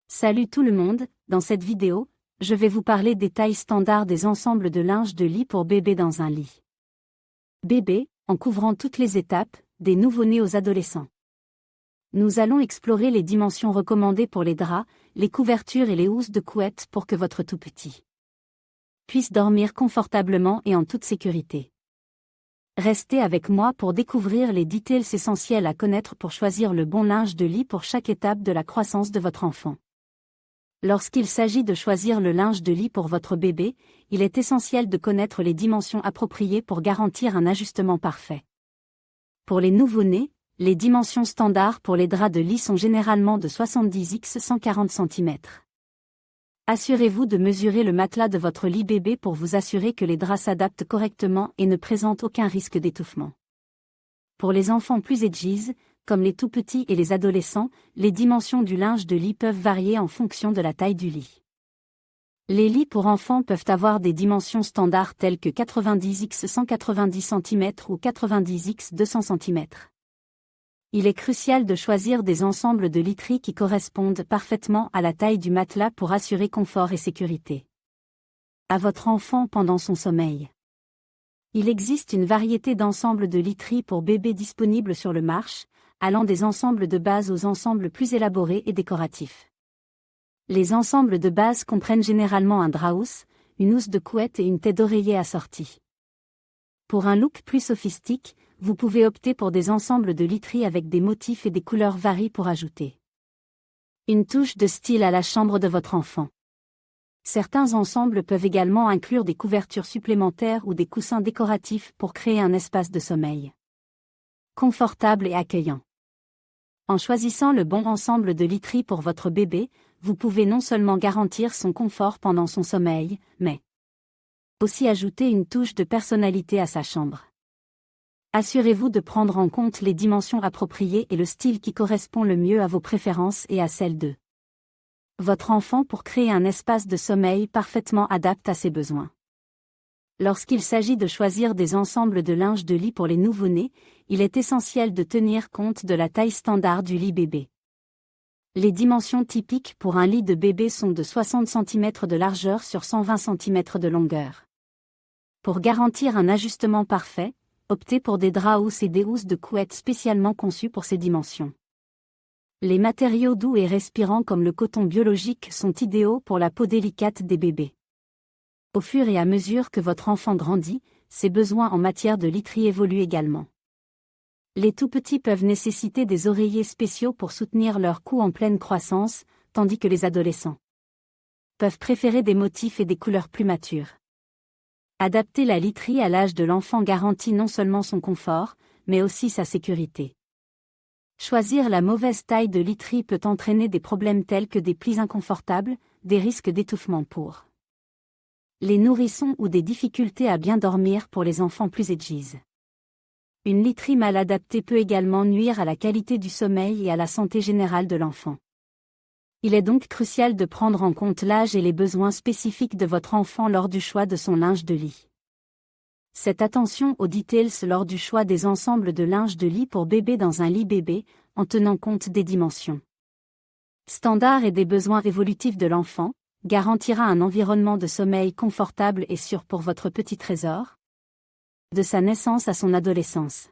Salut tout le monde, dans cette vidéo, je vais vous parler des tailles standards des ensembles de linge de lit pour bébé dans un lit. Bébé, en couvrant toutes les étapes, des nouveau-nés aux adolescents. Nous allons explorer les dimensions recommandées pour les draps, les couvertures et les housses de couette pour que votre tout-petit puisse dormir confortablement et en toute sécurité. Restez avec moi pour découvrir les details essentiels à connaître pour choisir le bon linge de lit pour chaque étape de la croissance de votre enfant. Lorsqu'il s'agit de choisir le linge de lit pour votre bébé, il est essentiel de connaître les dimensions appropriées pour garantir un ajustement parfait. Pour les nouveau-nés, les dimensions standards pour les draps de lit sont généralement de 70 x 140 cm. Assurez-vous de mesurer le matelas de votre lit bébé pour vous assurer que les draps s'adaptent correctement et ne présentent aucun risque d'étouffement. Pour les enfants plus edgies, comme les tout-petits et les adolescents, les dimensions du linge de lit peuvent varier en fonction de la taille du lit. Les lits pour enfants peuvent avoir des dimensions standards telles que 90 x 190 cm ou 90 x 200 cm. Il est crucial de choisir des ensembles de literie qui correspondent parfaitement à la taille du matelas pour assurer confort et sécurité à votre enfant pendant son sommeil. Il existe une variété d'ensembles de literie pour bébé disponibles sur le marché, allant des ensembles de base aux ensembles plus élaborés et décoratifs. Les ensembles de base comprennent généralement un drap housse, une housse de couette et une tête d'oreiller assortie. Pour un look plus sophistiqué, vous pouvez opter pour des ensembles de literie avec des motifs et des couleurs variées pour ajouter une touche de style à la chambre de votre enfant. Certains ensembles peuvent également inclure des couvertures supplémentaires ou des coussins décoratifs pour créer un espace de sommeil confortable et accueillant. En choisissant le bon ensemble de literie pour votre bébé, vous pouvez non seulement garantir son confort pendant son sommeil, mais aussi ajouter une touche de personnalité à sa chambre. Assurez-vous de prendre en compte les dimensions appropriées et le style qui correspond le mieux à vos préférences et à celles de votre enfant pour créer un espace de sommeil parfaitement adapté à ses besoins. Lorsqu'il s'agit de choisir des ensembles de linge de lit pour les nouveau-nés, il est essentiel de tenir compte de la taille standard du lit bébé. Les dimensions typiques pour un lit de bébé sont de 60 cm de largeur sur 120 cm de longueur. Pour garantir un ajustement parfait, optez pour des draps housses et des housses de couette spécialement conçus pour ces dimensions. Les matériaux doux et respirants comme le coton biologique sont idéaux pour la peau délicate des bébés. Au fur et à mesure que votre enfant grandit, ses besoins en matière de literie évoluent également. Les tout-petits peuvent nécessiter des oreillers spéciaux pour soutenir leur cou en pleine croissance, tandis que les adolescents peuvent préférer des motifs et des couleurs plus matures. Adapter la literie à l'âge de l'enfant garantit non seulement son confort, mais aussi sa sécurité. Choisir la mauvaise taille de literie peut entraîner des problèmes tels que des plis inconfortables, des risques d'étouffement pour les nourrissons ou des difficultés à bien dormir pour les enfants plus edgies. Une literie mal adaptée peut également nuire à la qualité du sommeil et à la santé générale de l'enfant. Il est donc crucial de prendre en compte l'âge et les besoins spécifiques de votre enfant lors du choix de son linge de lit. Faites attention aux details lors du choix des ensembles de linge de lit pour bébé dans un lit bébé, en tenant compte des dimensions standards et des besoins évolutifs de l'enfant, garantira un environnement de sommeil confortable et sûr pour votre petit trésor, de sa naissance à son adolescence.